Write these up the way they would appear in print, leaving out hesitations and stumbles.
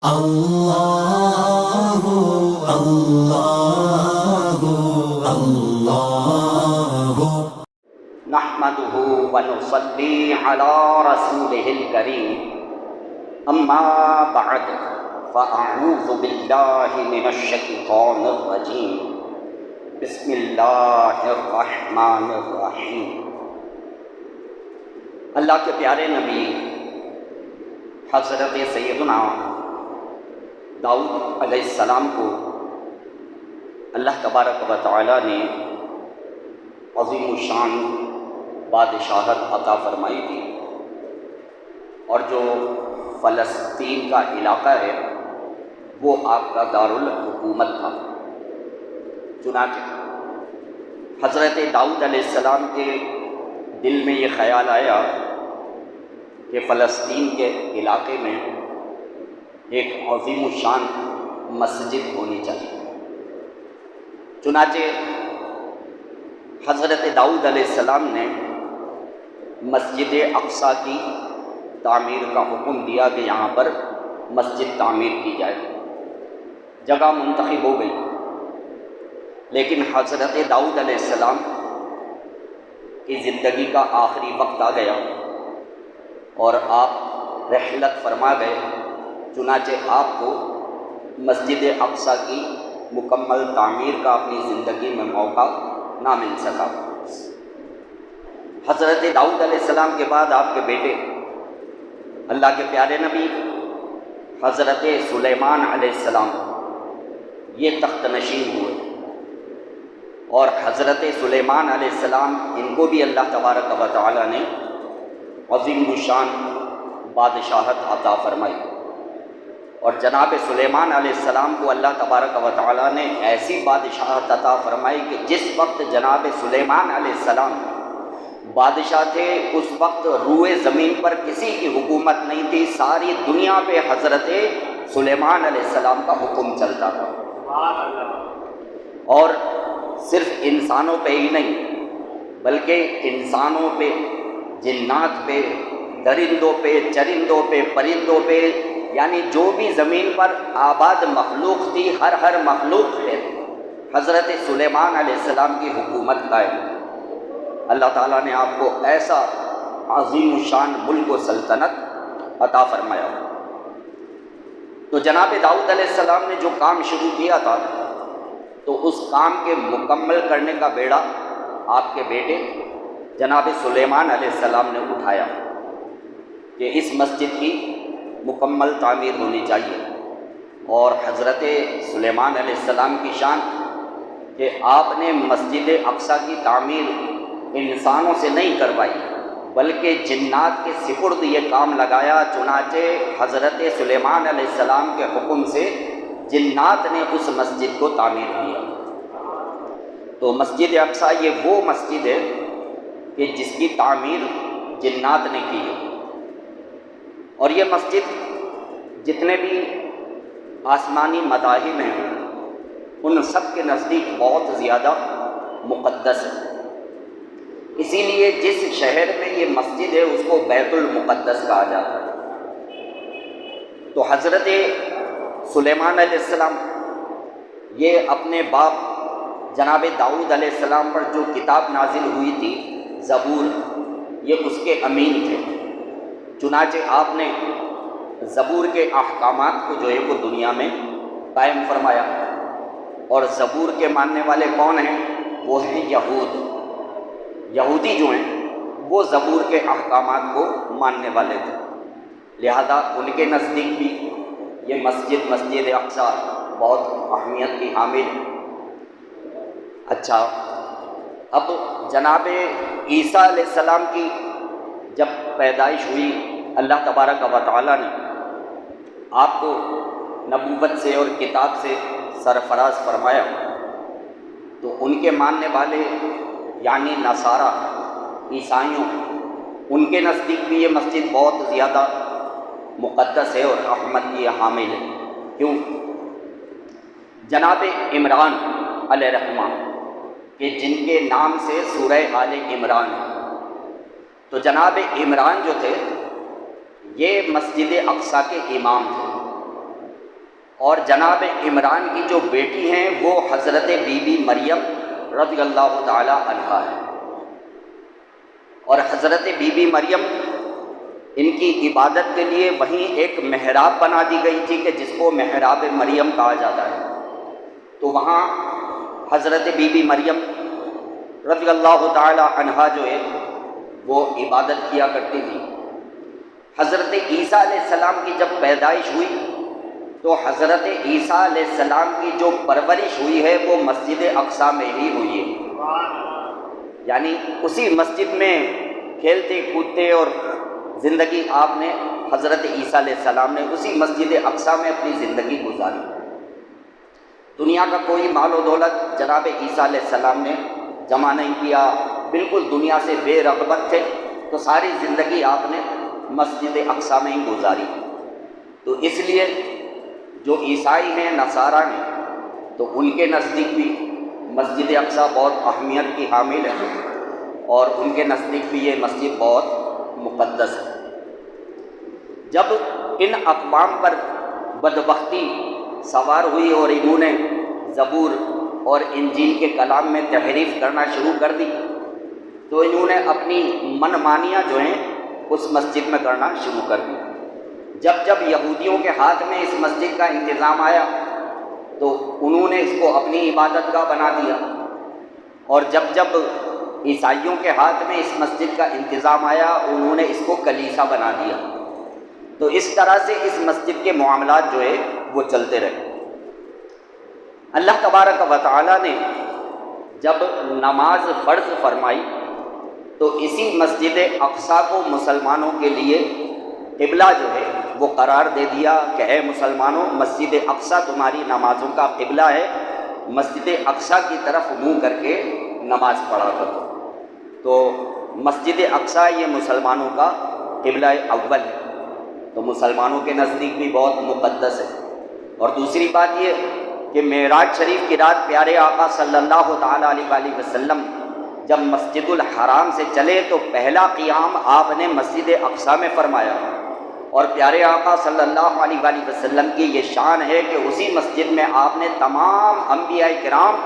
اللہ اللہ اللہ نحمده ونصلي على رسوله الكريم اما بعد فاعوذ بالله من الشیطان الرجیم بسم اللہ الرحمن الرحیم۔ اللہ کے پیارے نبی حضرت سیدنا داؤد علیہ السلام کو اللہ تبارک و تعالی نے عظیم الشان بادشاہت عطا فرمائی تھی، اور جو فلسطین کا علاقہ ہے وہ آپ کا دارالحکومت تھا۔ چنانچہ حضرت داؤد علیہ السلام کے دل میں یہ خیال آیا کہ فلسطین کے علاقے میں ایک عظیم الشان مسجد ہونی چاہیے۔ چنانچہ حضرت داؤد علیہ السلام نے مسجد اقصیٰ کی تعمیر کا حکم دیا کہ یہاں پر مسجد تعمیر کی جائے۔ جگہ منتخب ہو گئی، لیکن حضرت داؤد علیہ السلام کی زندگی کا آخری وقت آ گیا اور آپ رحلت فرما گئے۔ چنانچہ آپ کو مسجد اقصیٰ کی مکمل تعمیر کا اپنی زندگی میں موقع نہ مل سکا۔ حضرت داؤد علیہ السلام کے بعد آپ کے بیٹے اللہ کے پیارے نبی حضرت سلیمان علیہ السلام یہ تخت نشین ہوئے، اور حضرت سلیمان علیہ السلام ان کو بھی اللہ تبارک و تعالی نے عظیم الشان بادشاہت عطا فرمائی۔ اور جناب سلیمان علیہ السلام کو اللہ تبارک و تعالی نے ایسی بادشاہت عطا فرمائی کہ جس وقت جناب سلیمان علیہ السلام بادشاہ تھے اس وقت روئے زمین پر کسی کی حکومت نہیں تھی، ساری دنیا پہ حضرت سلیمان علیہ السلام کا حکم چلتا تھا۔ اور صرف انسانوں پہ ہی نہیں بلکہ انسانوں پہ، جنات پہ، درندوں پہ، چرندوں پہ، پرندوں پہ، یعنی جو بھی زمین پر آباد مخلوق تھی ہر مخلوق پہ حضرت سلیمان علیہ السلام کی حکومت قائم۔ اللہ تعالیٰ نے آپ کو ایسا عظیم الشان ملک و سلطنت عطا فرمایا۔ تو جناب داؤد علیہ السلام نے جو کام شروع کیا تھا تو اس کام کے مکمل کرنے کا بیڑا آپ کے بیٹے جناب سلیمان علیہ السلام نے اٹھایا کہ اس مسجد کی مکمل تعمیر ہونی چاہیے۔ اور حضرت سلیمان علیہ السلام کی شان کہ آپ نے مسجد اقصیٰ کی تعمیر انسانوں سے نہیں کروائی بلکہ جنات کے سپرد یہ کام لگایا۔ چنانچہ حضرت سلیمان علیہ السلام کے حکم سے جنات نے اس مسجد کو تعمیر کیا۔ تو مسجد اقصیٰ یہ وہ مسجد ہے کہ جس کی تعمیر جنات نے کی ہے، اور یہ مسجد جتنے بھی آسمانی مذاہب ہیں ان سب کے نزدیک بہت زیادہ مقدس ہے۔ اسی لیے جس شہر میں یہ مسجد ہے اس کو بیت المقدس کہا جاتا ہے۔ تو حضرت سلیمان علیہ السلام یہ اپنے باپ جناب داؤد علیہ السلام پر جو کتاب نازل ہوئی تھی زبور، یہ اس کے امین تھے۔ چنانچہ آپ نے زبور کے احکامات کو جو ہے وہ دنیا میں قائم فرمایا، اور زبور کے ماننے والے کون ہیں؟ وہ ہیں یہودی جو ہیں وہ زبور کے احکامات کو ماننے والے تھے، لہذا ان کے نزدیک بھی یہ مسجد اقصیٰ بہت اہمیت کی حامل۔ اچھا، اب جناب عیسیٰ علیہ السلام کی جب پیدائش ہوئی اللہ تبارک و تعالی نے آپ کو نبوت سے اور کتاب سے سرفراز فرمایا، تو ان کے ماننے والے یعنی نصارہ عیسائیوں ان کے نزدیک بھی یہ مسجد بہت زیادہ مقدس ہے اور رحمت کی حامل ہے۔ کیوں؟ جناب عمران علیہ الرحمہ کہ جن کے نام سے سورہ آل عمران ہے، تو جناب عمران جو تھے یہ مسجد اقصیٰ کے امام تھے، اور جناب عمران کی جو بیٹی ہیں وہ حضرت بی بی مریم رضی اللہ تعالی عنہا ہے۔ اور حضرت بی بی مریم ان کی عبادت کے لیے وہیں ایک محراب بنا دی گئی تھی کہ جس کو محراب مریم کہا جاتا ہے، تو وہاں حضرت بی بی مریم رضی اللہ تعالی عنہا جو ہے وہ عبادت کیا کرتی تھی۔ حضرت عیسیٰ علیہ السلام کی جب پیدائش ہوئی تو حضرت عیسیٰ علیہ السلام کی جو پرورش ہوئی ہے وہ مسجد اقصیٰ میں ہی ہوئی ہے، یعنی اسی مسجد میں کھیلتے کودتے اور زندگی آپ نے حضرت عیسیٰ علیہ السلام نے اسی مسجد اقصیٰ میں اپنی زندگی گزاری۔ دنیا کا کوئی مال و دولت جناب عیسیٰ علیہ السلام نے جمع نہیں کیا، بالکل دنیا سے بے رغبت تھے، تو ساری زندگی آپ نے مسجد اقصیٰ میں ہی گزاری۔ تو اس لیے جو عیسائی ہیں، نصارہ ہیں، تو ان کے نزدیک بھی مسجد اقصیٰ بہت اہمیت کی حامل ہے، اور ان کے نزدیک بھی یہ مسجد بہت مقدس ہے۔ جب ان اقوام پر بدبختی سوار ہوئی اور انہوں نے زبور اور انجیل کے کلام میں تحریف کرنا شروع کر دی، تو انہوں نے اپنی من مانیاں جو ہیں اس مسجد میں کرنا شروع کر دی۔ جب جب یہودیوں کے ہاتھ میں اس مسجد کا انتظام آیا تو انہوں نے اس کو اپنی عبادت گاہ بنا دیا، اور جب جب عیسائیوں کے ہاتھ میں اس مسجد کا انتظام آیا انہوں نے اس کو کلیسا بنا دیا۔ تو اس طرح سے اس مسجد کے معاملات جو ہے وہ چلتے رہے۔ اللہ تبارک و تعالی نے جب نماز فرض فرمائی تو اسی مسجد اقصیٰ کو مسلمانوں کے لیے قبلہ جو ہے وہ قرار دے دیا کہ اے مسلمانوں، مسجد اقصیٰ تمہاری نمازوں کا قبلہ ہے، مسجد اقصیٰ کی طرف منہ کر کے نماز پڑھا کرو۔ تو مسجد اقصیٰ یہ مسلمانوں کا قبلہ اول ہے، تو مسلمانوں کے نزدیک بھی بہت مقدس ہے۔ اور دوسری بات یہ کہ معراج شریف کی رات پیارے آقا صلی اللہ تعالیٰ علیہ وآلہ وسلم جب مسجد الحرام سے چلے تو پہلا قیام آپ نے مسجد اقصیٰ میں فرمایا، اور پیارے آقا صلی اللہ علیہ وآلہ وسلم کی یہ شان ہے کہ اسی مسجد میں آپ نے تمام انبیاء کرام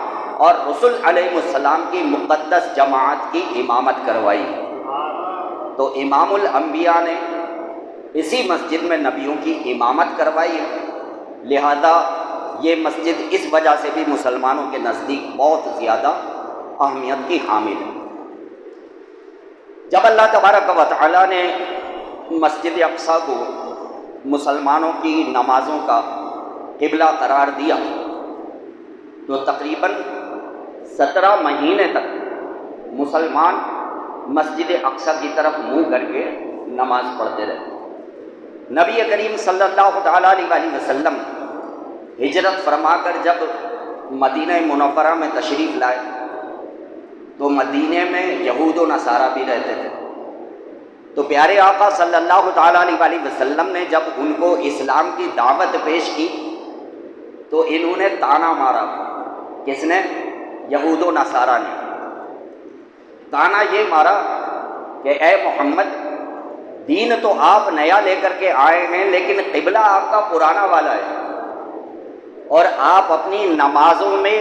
اور رسل علیہ السلام کی مقدس جماعت کی امامت کروائی۔ تو امام الانبیاء نے اسی مسجد میں نبیوں کی امامت کروائی ہے، لہذا یہ مسجد اس وجہ سے بھی مسلمانوں کے نزدیک بہت زیادہ اہمیت کی حامل ہے۔ جب اللہ تبارک و تعالیٰ نے مسجد اقصیٰ کو مسلمانوں کی نمازوں کا قبلہ قرار دیا تو تقریباً 17 مہینے تک مسلمان مسجد اقصیٰ کی طرف منہ کر کے نماز پڑھتے رہے۔ نبی کریم صلی اللہ تعالیٰ علیہ وآلہ وسلم ہجرت فرما کر جب مدینہ منورہ میں تشریف لائے تو مدینے میں یہود و نصارہ بھی رہتے تھے۔ تو پیارے آقا صلی اللہ تعالیٰ علیہ وآلہ وسلم نے جب ان کو اسلام کی دعوت پیش کی تو انہوں نے طعنہ مارا۔ کس نے؟ یہود و نصارہ نے طعنہ یہ مارا کہ اے محمد، دین تو آپ نیا لے کر کے آئے ہیں لیکن قبلہ آپ کا پرانا والا ہے، اور آپ اپنی نمازوں میں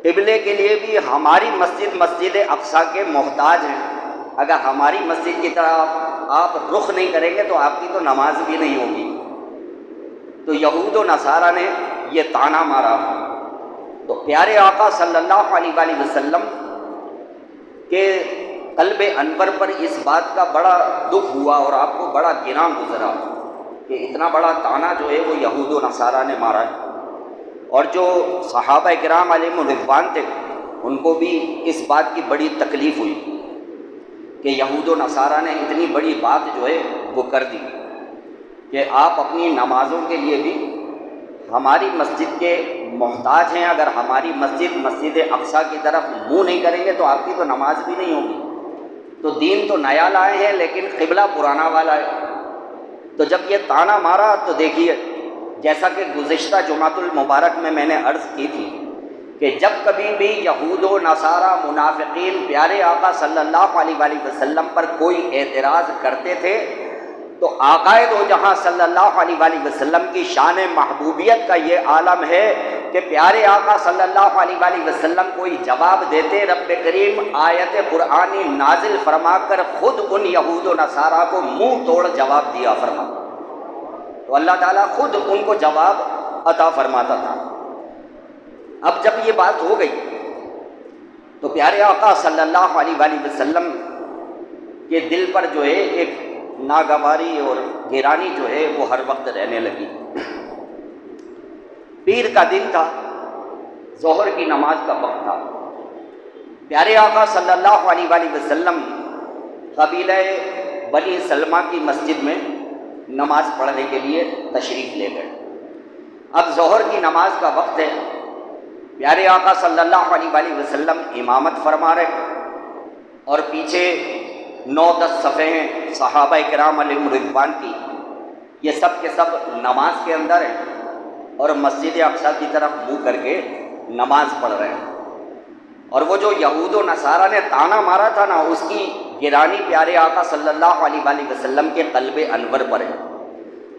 قبلے کے لیے بھی ہماری مسجد اقصیٰ کے محتاج ہیں۔ اگر ہماری مسجد کی طرف آپ رخ نہیں کریں گے تو آپ کی تو نماز بھی نہیں ہوگی۔ تو یہود و نصارہ نے یہ طعنہ مارا۔ تو پیارے آقا صلی اللہ علیہ وآلہ وسلم کے قلب انور پر اس بات کا بڑا دکھ ہوا اور آپ کو بڑا گناہ گزرا کہ اتنا بڑا طعنہ جو ہے وہ یہود و نصارہ نے مارا ہے۔ اور جو صحابہ کرام علیہم الرضوان تھے ان کو بھی اس بات کی بڑی تکلیف ہوئی کہ یہود و نصارہ نے اتنی بڑی بات جو ہے وہ کر دی کہ آپ اپنی نمازوں کے لیے بھی ہماری مسجد کے محتاج ہیں، اگر ہماری مسجد اقصیٰ کی طرف منہ نہیں کریں گے تو آپ کی تو نماز بھی نہیں ہوگی۔ تو دین تو نیا لائے ہیں لیکن قبلہ پرانا والا ہے۔ تو جب یہ طعنہ مارا تو دیکھیے، جیسا کہ گزشتہ جمعۃ المبارک میں نے عرض کی تھی کہ جب کبھی بھی یہود و نصارہ منافقین پیارے آقا صلی اللہ علیہ وآلہ وسلم پر کوئی اعتراض کرتے تھے تو آقائے دو جہاں صلی اللہ علیہ وآلہ وسلم کی شان محبوبیت کا یہ عالم ہے کہ پیارے آقا صلی اللہ علیہ وآلہ وسلم کوئی جواب دیتے، رب کریم آیت قرآنی نازل فرما کر خود ان یہود و نصارہ کو منہ توڑ جواب دیا فرما، تو اللہ تعالیٰ خود ان کو جواب عطا فرماتا تھا۔ اب جب یہ بات ہو گئی تو پیارے آقا صلی اللہ علیہ وآلہ وسلم کے دل پر جو ہے ایک ناگواری اور گرانی جو ہے وہ ہر وقت رہنے لگی۔ پیر کا دن تھا، ظہر کی نماز کا وقت تھا، پیارے آقا صلی اللہ علیہ وآلہ وسلم قبیلہ بنی سلمہ کی مسجد میں نماز پڑھنے کے لیے تشریف لے گئے۔ اب ظہر کی نماز کا وقت ہے، پیارے آقا صلی اللہ علیہ وآلہ وسلم امامت فرما رہے اور پیچھے 9-10 صفحے ہیں صحابہ کرام علیہم رضوان کی، یہ سب کے سب نماز کے اندر ہیں اور مسجد اقصیٰ کی طرف منہ کر کے نماز پڑھ رہے ہیں، اور وہ جو یہود و نصارہ نے تانا مارا تھا نا، اس کی گرانی پیارے آقا صلی اللہ علیہ وآلہ وسلم کے قلب انور پر ہے۔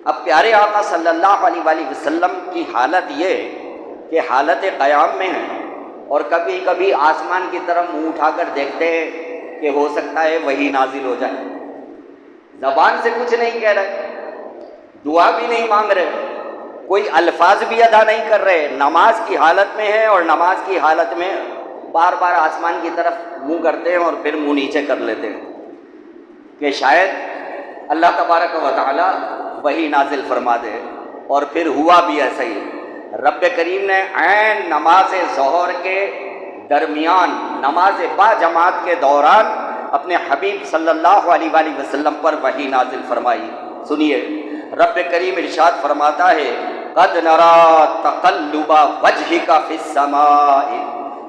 اب پیارے آقا صلی اللہ علیہ وآلہ وسلم کی حالت یہ ہے کہ حالت قیام میں ہیں اور کبھی کبھی آسمان کی طرف منہ اٹھا کر دیکھتے ہیں کہ ہو سکتا ہے وہی نازل ہو جائے، زبان سے کچھ نہیں کہہ رہے، دعا بھی نہیں مانگ رہے، کوئی الفاظ بھی ادا نہیں کر رہے، نماز کی حالت میں ہے اور نماز کی حالت میں بار بار آسمان کی طرف منہ کرتے ہیں اور پھر منہ نیچے کر لیتے ہیں کہ شاید اللہ تبارک و تعالی وہی نازل فرما دے، اور پھر ہوا بھی ایسا ہی۔ رب کریم نے عین نماز ظہر کے درمیان نماز با جماعت کے دوران اپنے حبیب صلی اللہ علیہ وآلہ وسلم پر وحی نازل فرمائی۔ سنیے، رب کریم ارشاد فرماتا ہے قد نرا تقلب وجہک فی السماء،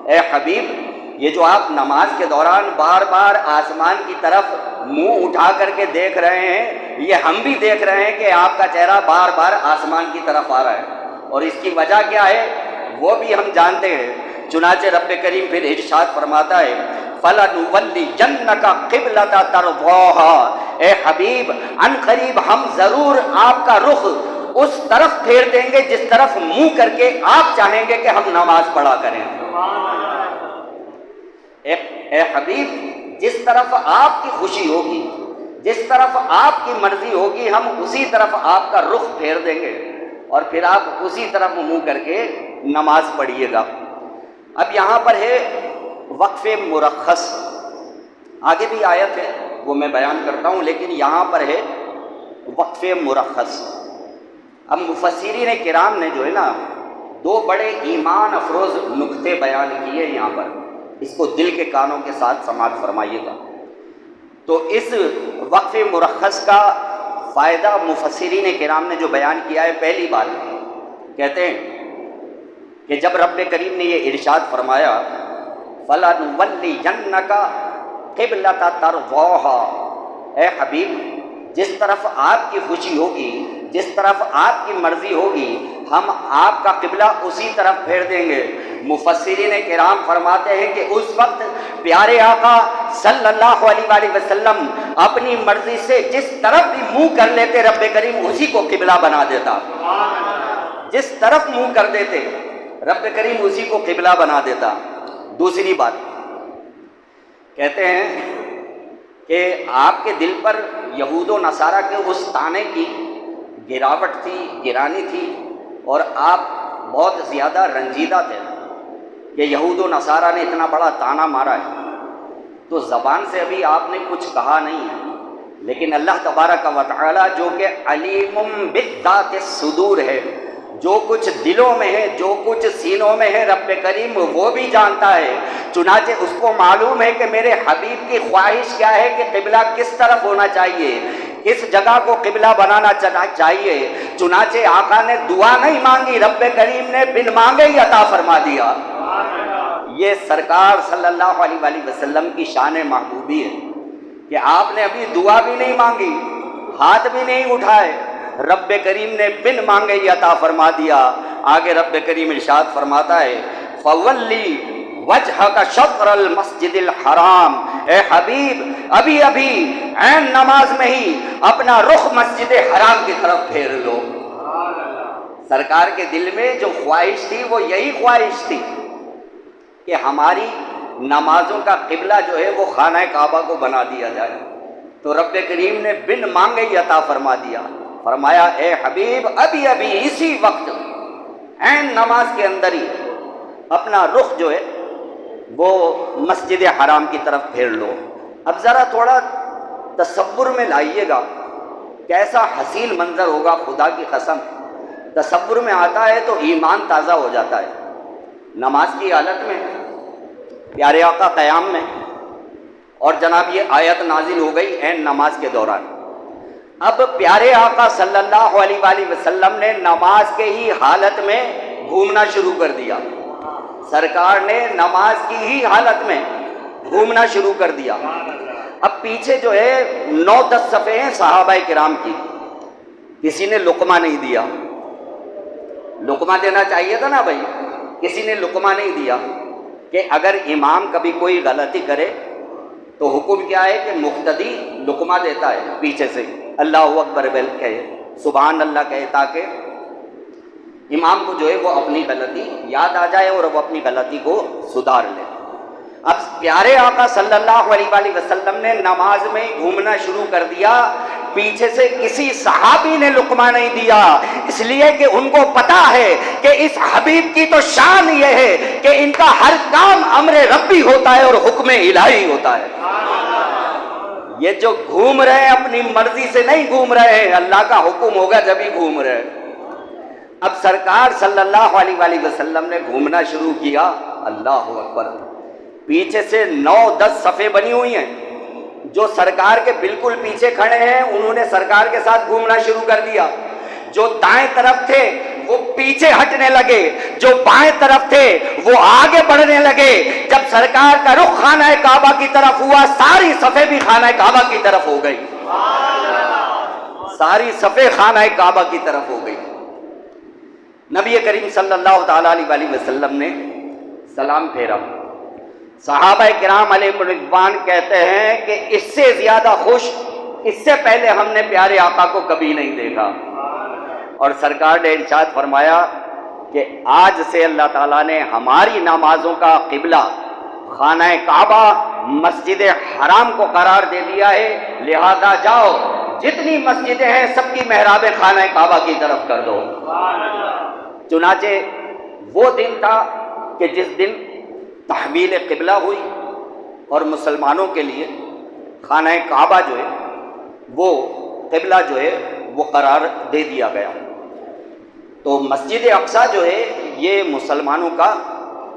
اے حبیب یہ جو آپ نماز کے دوران بار بار آسمان کی طرف منہ اٹھا کر کے دیکھ رہے ہیں، یہ ہم بھی دیکھ رہے ہیں کہ آپ کا چہرہ بار بار آسمان کی طرف آ رہا ہے، اور اس کی وجہ کیا ہے وہ بھی ہم جانتے ہیں۔ چنانچہ رب کریم پھر ارشاد فرماتا ہے فَلَنُوَلِّيَنَّكَ قِبْلَةً تَرْضَاهَا، اے حبیب ان قریب ہم ضرور آپ کا رخ اس طرف پھیر دیں گے جس طرف منہ کر کے آپ چاہیں گے کہ ہم نماز پڑھا کریں۔ اے حبیب جس طرف آپ کی خوشی ہوگی، جس طرف آپ کی مرضی ہوگی، ہم اسی طرف آپ کا رخ پھیر دیں گے اور پھر آپ اسی طرف منہ کر کے نماز پڑھیے گا۔ اب یہاں پر ہے وقف مرخص، آگے بھی آیت ہے وہ میں بیان کرتا ہوں، لیکن یہاں پر ہے وقف مرخص۔ اب مفسرین کرام نے جو ہے نا دو بڑے ایمان افروز نکتے بیان کیے یہاں پر، اس کو دل کے کانوں کے ساتھ سماعت فرمائیے گا۔ تو اس وقف مرخص کا فائدہ مفسرین کرام نے جو بیان کیا ہے، پہلی بات کہتے ہیں کہ جب رب کریم نے یہ ارشاد فرمایا فَلَنُوَلِّيَنَّكَ قِبْلَةً تَرْضَاهَا، اے حبیب جس طرف آپ کی خوشی ہوگی، جس طرف آپ کی مرضی ہوگی، ہم آپ کا قبلہ اسی طرف پھیر دیں گے۔ مفسرین کرام فرماتے ہیں کہ اس وقت پیارے آقا صلی اللہ علیہ وآلہ وسلم اپنی مرضی سے جس طرف بھی منہ کر لیتے رب کریم اسی کو قبلہ بنا دیتا، جس طرف منہ کر دیتے رب کریم اسی کو قبلہ بنا دیتا۔ دوسری بات کہتے ہیں کہ آپ کے دل پر یہود و نصارہ کے اس طانے کی گراوٹ تھی، گرانی تھی، اور آپ بہت زیادہ رنجیدہ تھے کہ یہود و نصارہ نے اتنا بڑا طعنہ مارا ہے، تو زبان سے ابھی آپ نے کچھ کہا نہیں ہے، لیکن اللہ تبارک و تعالی جو کہ علیم بذات الصدور ہے، جو کچھ دلوں میں ہے، جو کچھ سینوں میں ہے، رب کریم وہ بھی جانتا ہے۔ چنانچہ اس کو معلوم ہے کہ میرے حبیب کی خواہش کیا ہے کہ قبلہ کس طرف ہونا چاہیے، کس جگہ کو قبلہ بنانا چاہیے۔ چنانچہ آقا نے دعا نہیں مانگی، رب کریم نے بن مانگے ہی عطا فرما دیا۔ یہ سرکار صلی اللہ علیہ وآلہ وسلم کی شان محبوبی ہے کہ آپ نے ابھی دعا بھی نہیں مانگی، ہاتھ بھی نہیں اٹھائے، رب کریم نے بن مانگے ہی عطا فرما دیا۔ آگے رب کریم ارشاد فرماتا ہے فَوَلِّ وَجْهَكَ شَطْرَ الْمَسْجِدِ الْحَرَامِ، اے حبیب ابھی ابھی عین نماز میں ہی اپنا رخ مسجد حرام کی طرف پھیر لو۔ سرکار کے دل میں جو خواہش تھی وہ یہی خواہش تھی کہ ہماری نمازوں کا قبلہ جو ہے وہ خانہ کعبہ کو بنا دیا جائے۔ تو رب کریم نے بن مانگے ہی عطا فرما دیا، فرمایا اے حبیب ابھی ابھی اسی وقت عین نماز کے اندر ہی اپنا رخ جو ہے وہ مسجد حرام کی طرف پھیر لو۔ اب ذرا تھوڑا تصور میں لائیے گا کیسا حسین منظر ہوگا، خدا کی قسم تصور میں آتا ہے تو ایمان تازہ ہو جاتا ہے۔ نماز کی حالت میں پیارے آقا قیام میں، اور جناب یہ آیت نازل ہو گئی عین نماز کے دوران۔ اب پیارے آقا صلی اللہ علیہ وآلہ وسلم نے نماز کے ہی حالت میں گھومنا شروع کر دیا، سرکار نے نماز کی ہی حالت میں گھومنا شروع کر دیا۔ اب پیچھے جو ہے 9-10 صفحے ہیں صحابہ کرام کی، کسی نے لقمہ نہیں دیا، لقمہ دینا چاہیے تھا نا بھائی، کسی نے لقمہ نہیں دیا کہ اگر امام کبھی کوئی غلطی کرے تو حکم کیا ہے کہ مقتدی لقمہ دیتا ہے پیچھے سے، اللہ اکبر کہے، سبحان اللہ کہے، تاکہ امام کو جو ہے وہ اپنی غلطی یاد آ جائے اور وہ اپنی غلطی کو سدھار لے۔ اب پیارے آقا صلی اللہ علیہ وآلہ وسلم نے نماز میں گھومنا شروع کر دیا، پیچھے سے کسی صحابی نے لقمہ نہیں دیا، اس لیے کہ ان کو پتا ہے کہ اس حبیب کی تو شان یہ ہے کہ ان کا ہر کام امر ربی ہوتا ہے اور حکم الہی ہوتا ہے۔ یہ جو گھوم رہے ہیں اپنی مرضی سے نہیں گھوم رہے ہیں، اللہ کا حکم ہوگا جب ہی گھوم رہے ہیں۔ اب سرکار صلی اللہ علیہ وآلہ وسلم نے گھومنا شروع کیا، اللہ اکبر، پیچھے سے 9-10 صفیں بنی ہوئی ہیں، جو سرکار کے بالکل پیچھے کھڑے ہیں انہوں نے سرکار کے ساتھ گھومنا شروع کر دیا، جو دائیں طرف تھے وہ پیچھے ہٹنے لگے، جو بائیں طرف تھے وہ آگے بڑھنے لگے۔ جب سرکار کا رخ خانہ کعبہ کی طرف ہوا ساری صفیں بھی خانہ کعبہ کی طرف ہو گئی، ساری صفیں خانہ کعبہ کی طرف ہو گئی۔ نبی کریم صلی اللہ تعالیٰ علیہ وآلہ وسلم نے سلام پھیرا، صحابہ کرام علیہ رضوان کہتے ہیں کہ اس سے زیادہ خوش اس سے پہلے ہم نے پیارے آقا کو کبھی نہیں دیکھا، اور سرکار نے ارشاد فرمایا کہ آج سے اللہ تعالیٰ نے ہماری نمازوں کا قبلہ خانہ کعبہ مسجد حرام کو قرار دے دیا ہے، لہذا جاؤ جتنی مسجدیں ہیں سب کی محراب خانہ کعبہ کی طرف کر دو۔ چنانچہ وہ دن تھا کہ جس دن تحویل قبلہ ہوئی اور مسلمانوں کے لیے خانہ کعبہ جو ہے وہ قبلہ جو ہے وہ قرار دے دیا گیا۔ تو مسجد اقصیٰ جو ہے یہ مسلمانوں کا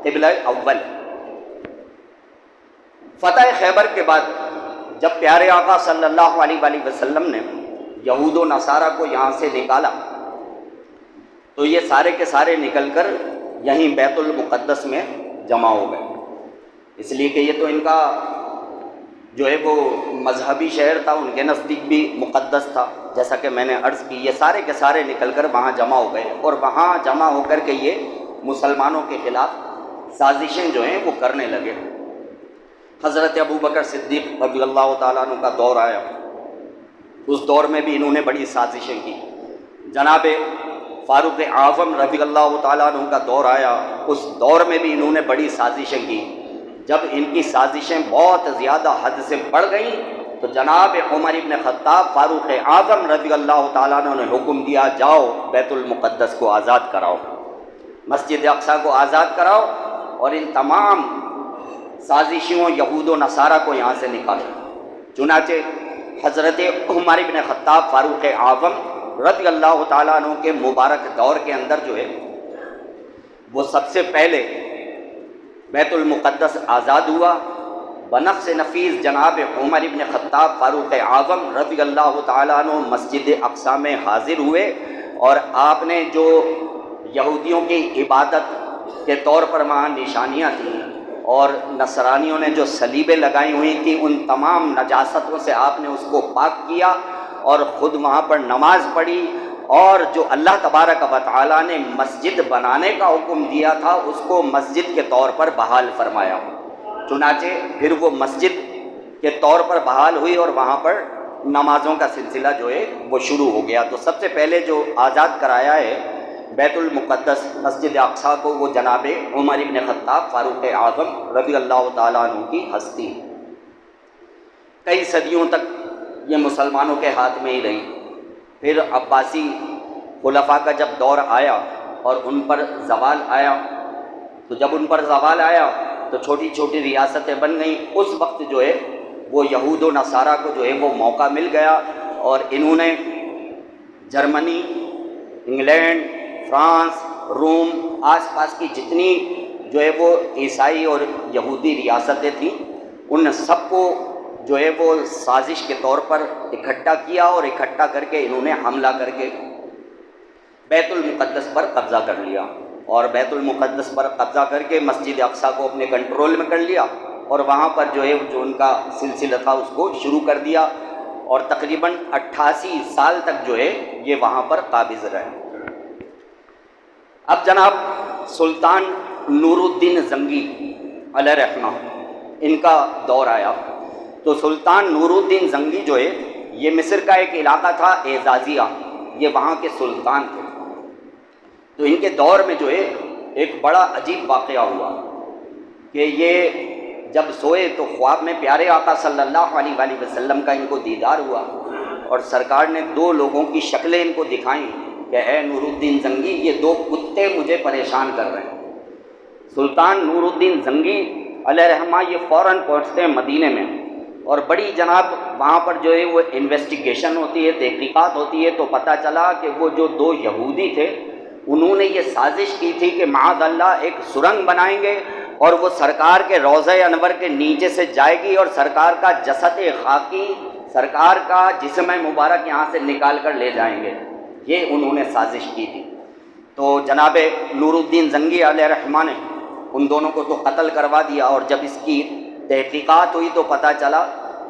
قبلہ اول۔ فتح خیبر کے بعد جب پیارے آقا صلی اللہ علیہ وآلہ وسلم نے یہود و نصارہ کو یہاں سے نکالا تو یہ سارے کے سارے نکل کر یہیں بیت المقدس میں جمع ہو گئے، اس لیے کہ یہ تو ان کا جو ہے وہ مذہبی شہر تھا، ان کے نزدیک بھی مقدس تھا، جیسا کہ میں نے عرض کی، یہ سارے کے سارے نکل کر وہاں جمع ہو گئے، اور وہاں جمع ہو کر کے یہ مسلمانوں کے خلاف سازشیں جو ہیں وہ کرنے لگے۔ حضرت ابوبکر صدیق رضی اللہ تعالیٰ عنہ کا دور آیا، اس دور میں بھی انہوں نے بڑی سازشیں کی۔ جناب فاروق اعظم رضی اللہ تعالیٰ عنہ کا دور آیا، اس دور میں بھی انہوں نے بڑی سازشیں کی۔ جب ان کی سازشیں بہت زیادہ حد سے بڑھ گئیں تو جناب عمر ابن خطاب فاروق اعظم رضی اللہ تعالیٰ عنہ نے حکم دیا، جاؤ بیت المقدس کو آزاد کراؤ، مسجد اقصیٰ کو آزاد کراؤ، اور ان تمام سازشیوں یہود و نصارہ کو یہاں سے نکالو۔ چنانچہ حضرت عمر ابن خطاب فاروق اعظم رضی اللہ تعالیٰ عنہ کے مبارک دور کے اندر جو ہے وہ سب سے پہلے بیت المقدس آزاد ہوا۔ بنفس نفیس جناب عمر ابن خطاب فاروق اعظم رضی اللہ تعالیٰ عنہ مسجد اقصیٰ میں حاضر ہوئے، اور آپ نے جو یہودیوں کی عبادت کے طور پر وہاں نشانیاں تھیں اور نصرانیوں نے جو صلیبیں لگائی ہوئی تھیں ان تمام نجاستوں سے آپ نے اس کو پاک کیا اور خود وہاں پر نماز پڑھی، اور جو اللہ تبارک و تعالیٰ نے مسجد بنانے کا حکم دیا تھا اس کو مسجد کے طور پر بحال فرمایا۔ چنانچہ پھر وہ مسجد کے طور پر بحال ہوئی اور وہاں پر نمازوں کا سلسلہ جو ہے وہ شروع ہو گیا۔ تو سب سے پہلے جو آزاد کرایا ہے بیت المقدس مسجد اقصیٰ کو وہ جناب عمر ابن خطاب فاروق اعظم رضی اللہ تعالیٰ عنہ کی ہستی، کئی صدیوں تک یہ مسلمانوں کے ہاتھ میں ہی رہی۔ پھر عباسی خلفاء کا جب دور آیا اور ان پر زوال آیا، تو جب ان پر زوال آیا تو چھوٹی چھوٹی ریاستیں بن گئیں۔ اس وقت جو ہے وہ یہود و نصارہ کو جو ہے وہ موقع مل گیا اور انہوں نے جرمنی، انگلینڈ، فرانس، روم، آس پاس کی جتنی جو ہے وہ عیسائی اور یہودی ریاستیں تھیں ان سب کو جو ہے وہ سازش کے طور پر اکٹھا کیا اور اکٹھا کر کے انہوں نے حملہ کر کے بیت المقدس پر قبضہ کر لیا، اور بیت المقدس پر قبضہ کر کے مسجد اقصیٰ کو اپنے کنٹرول میں کر لیا، اور وہاں پر جو ہے جو ان کا سلسلہ تھا اس کو شروع کر دیا، اور تقریباً 88 سال تک جو ہے یہ وہاں پر قابض رہے۔ اب جناب سلطان نور الدین زنگی علیہ رحمہ ان کا دور آیا۔ تو سلطان نور الدین زنگی جو ہے یہ مصر کا ایک علاقہ تھا اعزازیہ، یہ وہاں کے سلطان تھے۔ تو ان کے دور میں جو ہے ایک بڑا عجیب واقعہ ہوا کہ یہ جب سوئے تو خواب میں پیارے آقا صلی اللہ علیہ وآلہ وسلم کا ان کو دیدار ہوا، اور سرکار نے 2 لوگوں کی شکلیں ان کو دکھائیں کہ اے نور الدین زنگی یہ 2 کتے مجھے پریشان کر رہے ہیں۔ سلطان نور الدین زنگی علیہ رحمہ یہ فوراً پہنچتے ہیں مدینے میں، اور بڑی جناب وہاں پر جو ہے وہ انویسٹیگیشن ہوتی ہے، تحقیقات ہوتی ہے، تو پتہ چلا کہ وہ جو 2 یہودی تھے انہوں نے یہ سازش کی تھی کہ معاذ اللہ ایک سرنگ بنائیں گے اور وہ سرکار کے روضہ انور کے نیچے سے جائے گی، اور سرکار کا جسد خاکی، سرکار کا جسم مبارک یہاں سے نکال کر لے جائیں گے۔ یہ انہوں نے سازش کی تھی۔ تو جناب نور الدین زنگی علیہ رحمہ نے ان دونوں کو تو قتل کروا دیا، اور جب اس کی تحقیقات ہوئی تو پتہ چلا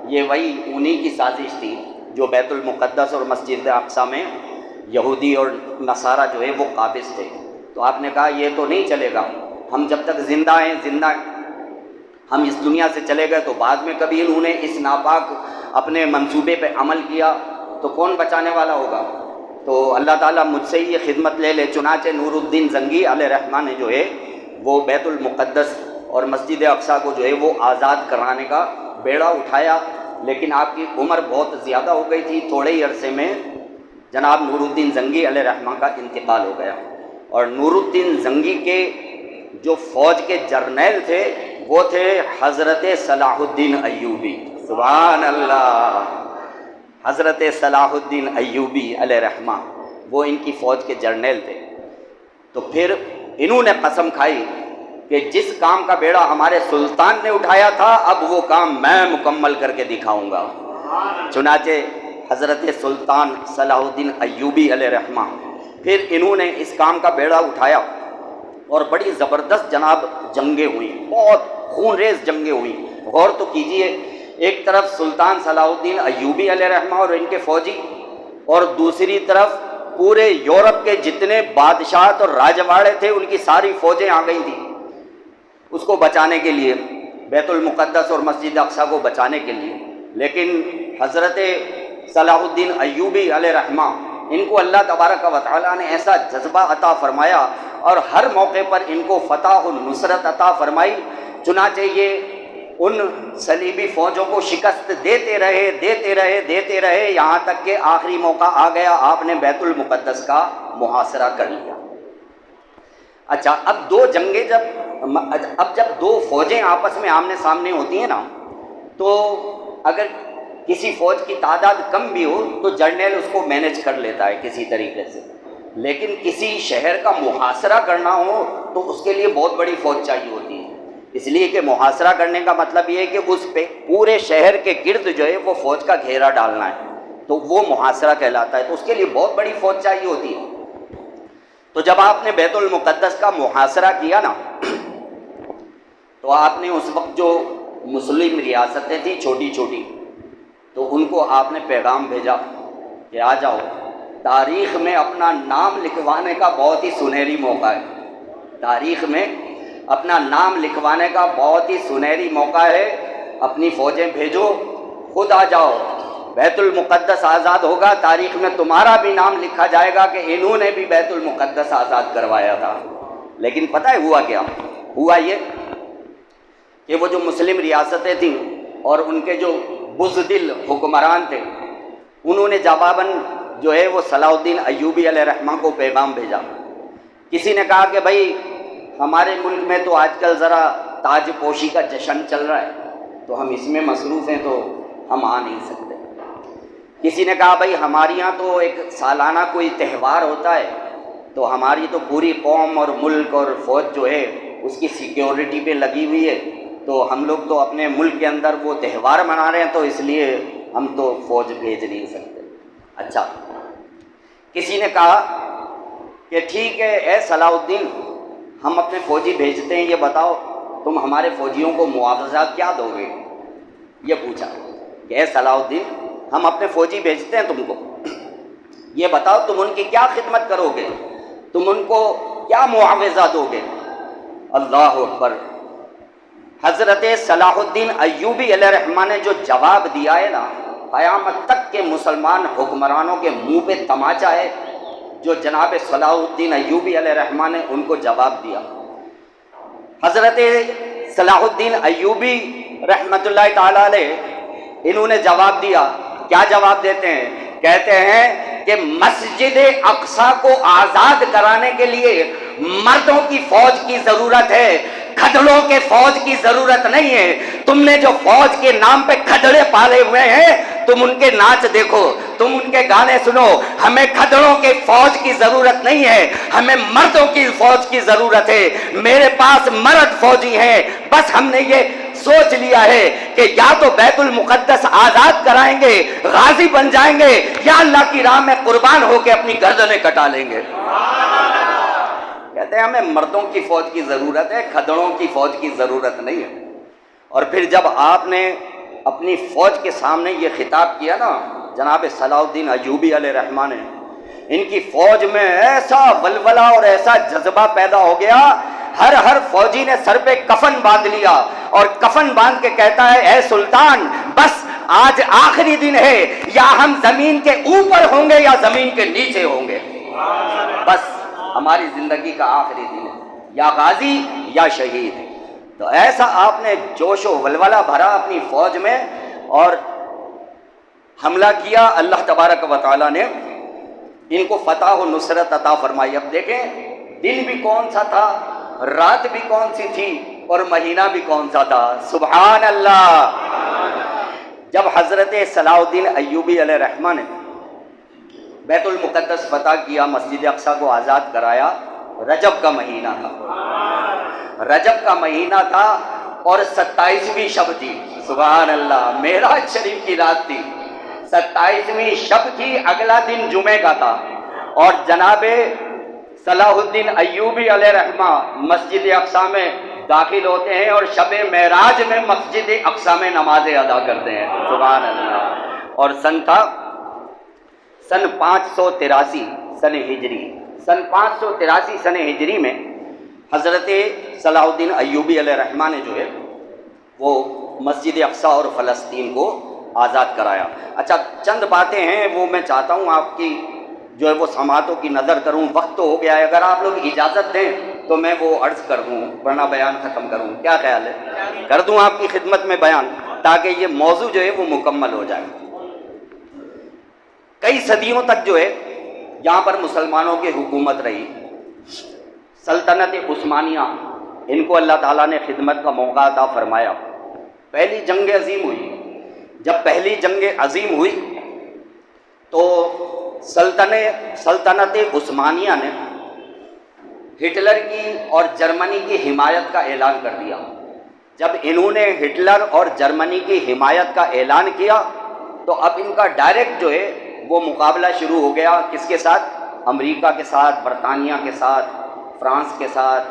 یہ وہی انہی کی سازش تھی جو بیت المقدس اور مسجد اقصیٰ میں یہودی اور نصارہ جو ہے وہ قابض تھے۔ تو آپ نے کہا یہ تو نہیں چلے گا، ہم جب تک زندہ ہیں ہم اس دنیا سے چلے گئے تو بعد میں کبھی انہوں نے اس ناپاک اپنے منصوبے پہ عمل کیا تو کون بچانے والا ہوگا؟ تو اللہ تعالیٰ مجھ سے ہی یہ خدمت لے لے۔ چنانچہ نور الدین زنگی علیہ رحمہ نے جو ہے وہ بیت المقدس اور مسجد اقصیٰ کو جو ہے وہ آزاد کرانے کا بیڑا اٹھایا، لیکن آپ کی عمر بہت زیادہ ہو گئی تھی، تھوڑے ہی عرصے میں جناب نور الدین زنگی علیہ رحمہ کا انتقال ہو گیا۔ اور نور الدین زنگی کے جو فوج کے جرنیل تھے وہ تھے حضرت صلاح الدین ایوبی، سبحان اللہ، حضرت صلاح الدین ایوبی علیہ رحمہ وہ ان کی فوج کے جرنیل تھے۔ تو پھر انہوں نے قسم کھائی کہ جس کام کا بیڑا ہمارے سلطان نے اٹھایا تھا اب وہ کام میں مکمل کر کے دکھاؤں گا۔ چنانچہ حضرت سلطان صلاح الدین ایوبی علیہ رحمہ پھر انہوں نے اس کام کا بیڑا اٹھایا، اور بڑی زبردست جناب جنگیں ہوئیں، بہت خون ریز جنگیں ہوئیں۔ غور تو کیجئے، ایک طرف سلطان صلاح الدین ایوبی علیہ رحمہ اور ان کے فوجی، اور دوسری طرف پورے یورپ کے جتنے بادشاہت اور راجواڑے تھے ان کی ساری فوجیں آ گئی تھیں اس کو بچانے کے لیے، بیت المقدس اور مسجد اقصیٰ کو بچانے کے لیے۔ لیکن حضرت صلاح الدین ایوبی علیہ رحمہ ان کو اللہ تبارک و تعالیٰ نے ایسا جذبہ عطا فرمایا اور ہر موقع پر ان کو فتح و نصرت عطا فرمائی، چنانچہ یہ ان صلیبی فوجوں کو شکست دیتے رہے یہاں تک کہ آخری موقع آ گیا، آپ نے بیت المقدس کا محاصرہ کر لیا۔ اچھا، اب جب 2 فوجیں آپس میں آمنے سامنے ہوتی ہیں نا، تو اگر کسی فوج کی تعداد کم بھی ہو تو جرنیل اس کو مینیج کر لیتا ہے کسی طریقے سے، لیکن کسی شہر کا محاصرہ کرنا ہو تو اس کے لیے بہت بڑی فوج چاہیے ہوتی ہے، اس لیے کہ محاصرہ کرنے کا مطلب یہ ہے کہ اس پہ پورے شہر کے گرد جو ہے وہ فوج کا گھیرا ڈالنا ہے، تو وہ محاصرہ کہلاتا ہے، تو اس کے لیے بہت بڑی فوج چاہیے ہوتی ہے۔ تو جب آپ نے بیت المقدس کا محاصرہ کیا نا، تو آپ نے اس وقت جو مسلم ریاستیں تھیں چھوٹی چھوٹی، تو ان کو آپ نے پیغام بھیجا کہ آ جاؤ، تاریخ میں اپنا نام لکھوانے کا بہت ہی سنہری موقع ہے، تاریخ میں اپنا نام لکھوانے کا بہت ہی سنہری موقع ہے، اپنی فوجیں بھیجو، خود آ جاؤ، بیت المقدس آزاد ہوگا، تاریخ میں تمہارا بھی نام لکھا جائے گا کہ انہوں نے بھی بیت المقدس آزاد کروایا تھا۔ لیکن پتہ ہے ہوا کیا؟ ہوا یہ کہ وہ جو مسلم ریاستیں تھیں اور ان کے جو بزدل حکمران تھے، انہوں نے جواباً جو ہے وہ صلاح الدین ایوبی علیہ الرحمہ کو پیغام بھیجا۔ کسی نے کہا کہ بھائی ہمارے ملک میں تو آج کل ذرا تاج پوشی کا جشن چل رہا ہے، تو ہم اس میں مصروف ہیں، تو ہم آ نہیں سکتے۔ کسی نے کہا بھائی ہمارے یہاں تو ایک سالانہ کوئی تہوار ہوتا ہے، تو ہماری تو پوری قوم اور ملک اور فوج جو ہے اس کی سیکیورٹی پہ لگی ہوئی ہے، تو ہم لوگ تو اپنے ملک کے اندر وہ تہوار منا رہے ہیں، تو اس لیے ہم تو فوج بھیج نہیں سکتے۔ اچھا، کسی نے کہا کہ ٹھیک ہے اے صلاح الدین، ہم اپنے فوجی بھیجتے ہیں، یہ بتاؤ تم ہمارے فوجیوں کو معاوضہ کیا دو گے؟ یہ پوچھا کہ اے صلاح الدین، ہم اپنے فوجی بھیجتے ہیں تم کو، یہ بتاؤ تم ان کی کیا خدمت کرو گے، تم ان کو کیا معاوضہ دو گے؟ اللہ اکبر! حضرت صلاح الدین ایوبی علیہ الرحمہ نے جو جواب دیا ہے نا، قیامت تک کے مسلمان حکمرانوں کے منہ پہ تماچا ہے، جو جناب صلاح الدین ایوبی علیہ الرحمہ نے ان کو جواب دیا۔ حضرت صلاح الدین ایوبی رحمۃ اللہ تعالی علیہ، انہوں نے جواب دیا، کیا جواب دیتے ہیں؟ کہتے ہیں کہ مسجد اقصیٰ کو آزاد کرانے کے لیے مردوں کی فوج کی ضرورت ہے، کھدڑوں کے فوج کی ضرورت نہیں ہے۔ تم نے جو فوج کے نام پہ کھدڑے پالے ہوئے ہیں، تم ان کے ناچ دیکھو، تم ان کے گانے سنو، ہمیں کھدڑوں کے فوج کی ضرورت نہیں ہے، ہمیں مردوں کی فوج کی ضرورت ہے۔ میرے پاس مرد فوجی ہیں، بس ہم نے یہ سوچ لیا ہے کہ یا تو بیت المقدس آزاد کرائیں گے، غازی بن جائیں گے، یا اللہ کی راہ میں قربان ہو کے اپنی گردنیں کٹا لیں گے۔ کہتے ہیں ہمیں مردوں کی فوج کی ضرورت ہے، کھدڑوں کی فوج کی ضرورت نہیں ہے۔ اور پھر جب آپ نے اپنی فوج کے سامنے یہ خطاب کیا نا، جناب صلاح الدین ایوبی علیہ الرحمہ نے، ان کی فوج میں ایسا ولولہ اور ایسا جذبہ پیدا ہو گیا، ہر فوجی نے سر پہ کفن باندھ لیا اور کفن باندھ کے کہتا ہے اے سلطان، بس آج آخری دن ہے، یا ہم زمین کے اوپر ہوں گے یا زمین کے نیچے ہوں گے، بس ہماری زندگی کا آخری دن ہے، یا غازی یا شہید۔ تو ایسا آپ نے جوش و ولولہ بھرا اپنی فوج میں اور حملہ کیا، اللہ تبارک و تعالیٰ نے ان کو فتح و نصرت عطا فرمائی۔ اب دیکھیں دن بھی کون سا تھا، رات بھی کون سی تھی، اور مہینہ بھی کون سا تھا، سبحان اللہ۔ جب حضرت صلاح الدین ایوبی علیہ الرحمہ نے بیت المقدس فتح کیا، مسجد اقصیٰ کو آزاد کرایا، رجب کا مہینہ تھا، رجب کا مہینہ تھا اور 27ویں شب تھی، سبحان اللہ، معراج شریف کی رات تھی، 27ویں شب تھی، اگلا دن جمعے کا تھا، اور جناب صلاح الدین ایوبی علیہ الرحمہ مسجد اقصیٰ میں داخل ہوتے ہیں اور شب معراج میں مسجد اقصیٰ میں نمازیں ادا کرتے ہیں، سبحان اللہ۔ اور سن تھا سن 583 سن ہجری، سن 583 سن ہجری میں حضرت صلاح الدین ایوبی علیہ الرحمہ نے جو ہے وہ مسجد اقصیٰ اور فلسطین کو آزاد کرایا۔ اچھا چند باتیں ہیں وہ میں چاہتا ہوں آپ کی جو ہے وہ سماعتوں کی نظر کروں، وقت تو ہو گیا ہے، اگر آپ لوگ اجازت دیں تو میں وہ عرض کر دوں ورنہ بیان ختم کروں، کیا خیال ہے؟ کر دوں آپ کی خدمت میں بیان تاکہ یہ موضوع جو ہے وہ مکمل ہو جائے۔ کئی صدیوں تک جو ہے یہاں پر مسلمانوں کی حکومت رہی، سلطنت عثمانیہ، ان کو اللہ تعالیٰ نے خدمت کا موقع عطا فرمایا۔ پہلی جنگ عظیم ہوئی، جب پہلی جنگ عظیم ہوئی تو سلطنت عثمانیہ نے ہٹلر کی اور جرمنی کی حمایت کا اعلان کر دیا۔ جب انہوں نے ہٹلر اور جرمنی کی حمایت کا اعلان کیا تو اب ان کا ڈائریکٹ جو ہے وہ مقابلہ شروع ہو گیا، کس کے ساتھ؟ امریکہ کے ساتھ، برطانیہ کے ساتھ، فرانس کے ساتھ،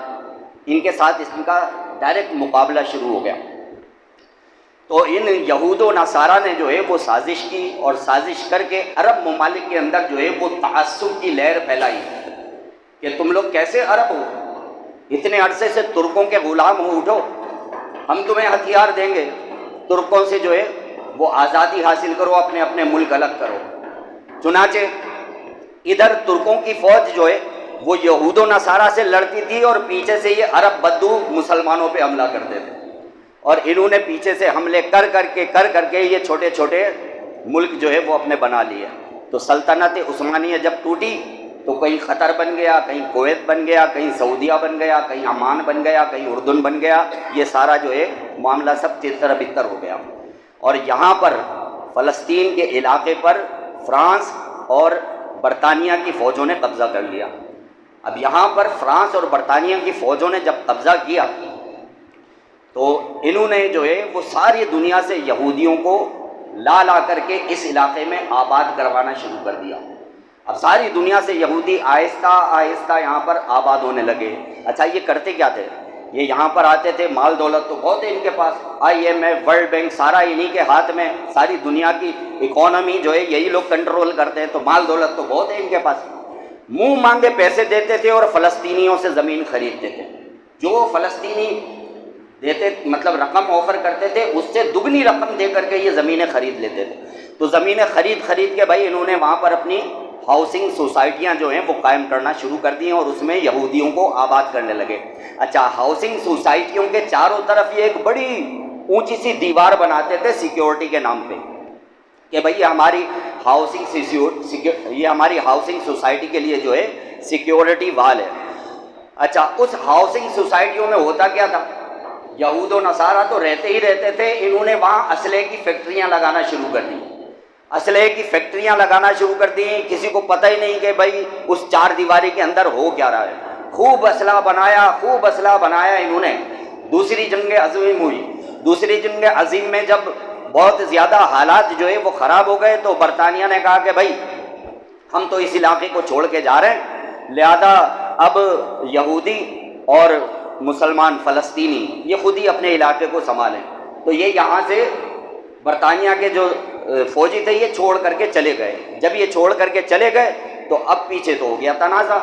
ان کے ساتھ اس کا ڈائریکٹ مقابلہ شروع ہو گیا۔ تو ان یہود و نصارہ نے جو ہے وہ سازش کی اور سازش کر کے عرب ممالک کے اندر جو ہے وہ تعصب کی لہر پھیلائی کہ تم لوگ کیسے عرب ہو، اتنے عرصے سے ترکوں کے غلام ہو، اٹھو، ہم تمہیں ہتھیار دیں گے، ترکوں سے جو ہے وہ آزادی حاصل کرو، اپنے اپنے ملک الگ کرو۔ چنانچہ ادھر ترکوں کی فوج جو ہے وہ یہود و نصارہ سے لڑتی تھی اور پیچھے سے یہ عرب بدو مسلمانوں پہ حملہ کرتے تھے، اور انہوں نے پیچھے سے حملے کر کر کے یہ چھوٹے چھوٹے ملک جو ہے وہ اپنے بنا لیے۔ تو سلطنت عثمانیہ جب ٹوٹی تو کہیں قطر بن گیا، کہیں کویت بن گیا، کہیں سعودیہ بن گیا، کہیں عمان بن گیا، کہیں اردن بن گیا، یہ سارا جو ہے معاملہ سب تتر بتر ہو گیا۔ اور یہاں پر فلسطین کے علاقے پر فرانس اور برطانیہ کی فوجوں نے قبضہ کر لیا۔ اب یہاں پر فرانس اور برطانیہ کی فوجوں نے جب قبضہ کیا تو انہوں نے جو ہے وہ ساری دنیا سے یہودیوں کو لا کر کے اس علاقے میں آباد کروانا شروع کر دیا۔ اب ساری دنیا سے یہودی آہستہ آہستہ یہاں پر آباد ہونے لگے۔ اچھا یہ کرتے کیا تھے؟ یہ یہاں پر آتے تھے، مال دولت تو بہت ہے ان کے پاس، IMF ورلڈ بینک سارا انہی کے ہاتھ میں، ساری دنیا کی اکانومی جو ہے یہی لوگ کنٹرول کرتے ہیں، تو مال دولت تو بہت ہے ان کے پاس۔ منہ مانگے پیسے دیتے تھے اور فلسطینیوں سے زمین خریدتے تھے۔ جو فلسطینی دیتے مطلب رقم آفر کرتے تھے اس سے دگنی رقم دے کر کے یہ زمینیں خرید لیتے تھے۔ تو زمینیں خرید کے بھائی انہوں نے وہاں پر اپنی ہاؤسنگ سوسائٹیاں جو ہیں وہ قائم کرنا شروع کر دی ہیں اور اس میں یہودیوں کو آباد کرنے لگے۔ اچھا ہاؤسنگ سوسائٹیوں کے چاروں طرف یہ ایک بڑی اونچی سی دیوار بناتے تھے سیکیورٹی کے نام پہ کہ بھئی یہ ہماری ہاؤسنگ سوسائٹی کے لیے جو ہے سیکیورٹی وال ہے۔ اچھا اس ہاؤسنگ سوسائٹیوں میں ہوتا کیا تھا؟ یہود و نصارہ تو رہتے ہی رہتے تھے، انہوں نے وہاں اسلحے کی فیکٹریاں لگانا شروع کر دی۔ اسلحے کی فیکٹریاں لگانا شروع کر دی، کسی کو پتہ ہی نہیں کہ بھائی اس چار دیواری کے اندر ہو کیا رہا ہے۔ خوب اسلحہ بنایا انہوں نے۔ دوسری جنگ عظیم ہوئی۔ دوسری جنگ عظیم میں جب بہت زیادہ حالات جو ہے وہ خراب ہو گئے تو برطانیہ نے کہا کہ بھائی ہم تو اس علاقے کو چھوڑ کے جا رہے ہیں، لہذا اب یہودی اور مسلمان فلسطینی یہ خود ہی اپنے علاقے کو سنبھالیں۔ تو یہ یہاں سے برطانیہ کے جو فوجی تھے یہ چھوڑ کر کے چلے گئے۔ جب یہ چھوڑ کر کے چلے گئے تو اب پیچھے تو ہو گیا تنازع۔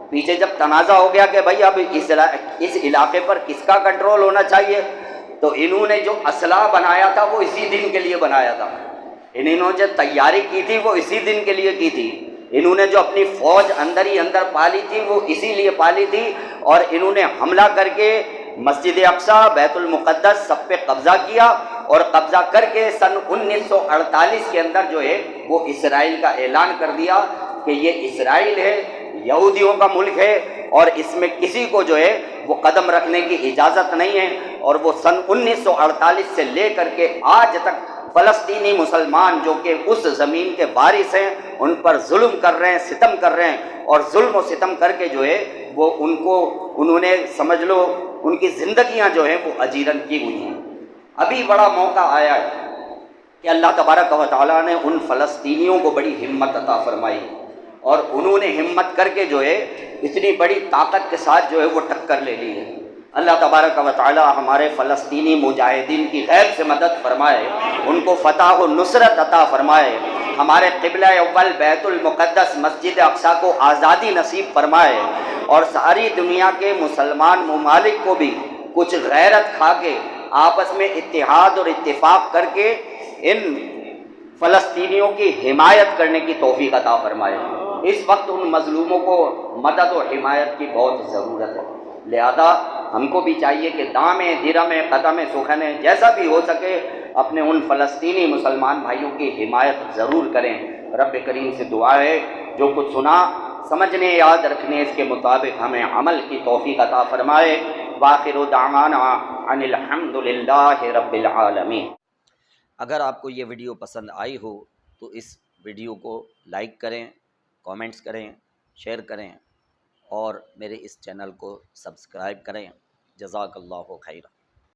پیچھے جب تنازع ہو گیا کہ بھائی اب اس علاقے پر کس کا کنٹرول ہونا چاہیے، تو انہوں نے جو اسلحہ بنایا تھا وہ اسی دن کے لیے بنایا تھا، انہوں نے جو تیاری کی تھی وہ اسی دن کے لیے کی تھی، انہوں نے جو اپنی فوج اندر ہی اندر پالی تھی وہ اسی لیے پالی تھی، اور انہوں نے حملہ کر کے مسجد اقصیٰ، بیت المقدس سب پہ قبضہ کیا، اور قبضہ کر کے سن 1948 کے اندر جو ہے وہ اسرائیل کا اعلان کر دیا کہ یہ اسرائیل ہے، یہودیوں کا ملک ہے، اور اس میں کسی کو جو ہے وہ قدم رکھنے کی اجازت نہیں ہے۔ اور وہ سن 1948 سے لے کر کے آج تک فلسطینی مسلمان جو کہ اس زمین کے وارث ہیں ان پر ظلم کر رہے ہیں، ستم کر رہے ہیں، اور ظلم و ستم کر کے جو ہے وہ انہوں نے سمجھ لو ان کی زندگیاں جو ہیں وہ اجیرن کی ہوئی ہیں۔ ابھی بڑا موقع آیا ہے کہ اللہ تبارک و تعالیٰ نے ان فلسطینیوں کو بڑی ہمت عطا فرمائی، اور انہوں نے ہمت کر کے جو ہے اتنی بڑی طاقت کے ساتھ جو ہے وہ ٹکر لے لی ہے۔ اللہ تبارک و تعالیٰ ہمارے فلسطینی مجاہدین کی غیب سے مدد فرمائے، ان کو فتح و نصرت عطا فرمائے، ہمارے قبلہ اول بیت المقدس مسجد اقصیٰ کو آزادی نصیب فرمائے، اور ساری دنیا کے مسلمان ممالک کو بھی کچھ غیرت کھا کے آپس میں اتحاد اور اتفاق کر کے ان فلسطینیوں کی حمایت کرنے کی توفیق عطا فرمائے۔ اس وقت ان مظلوموں کو مدد و حمایت کی بہت ضرورت ہے، لہذا ہم کو بھی چاہیے کہ دامیں درمیں قدم سخنیں جیسا بھی ہو سکے اپنے ان فلسطینی مسلمان بھائیوں کی حمایت ضرور کریں۔ رب کریم سے دعا ہے جو کچھ سنا سمجھنے یاد رکھنے اس کے مطابق ہمیں عمل کی توفیق عطا فرمائے۔ وآخر دعوانا ان الحمد للہ رب العالمین۔ اگر آپ کو یہ ویڈیو پسند آئی ہو تو اس ویڈیو کو لائک کریں، کامنٹس کریں، شیئر کریں، اور میرے اس چینل کو سبسکرائب کریں۔ جزاک اللہ خیر۔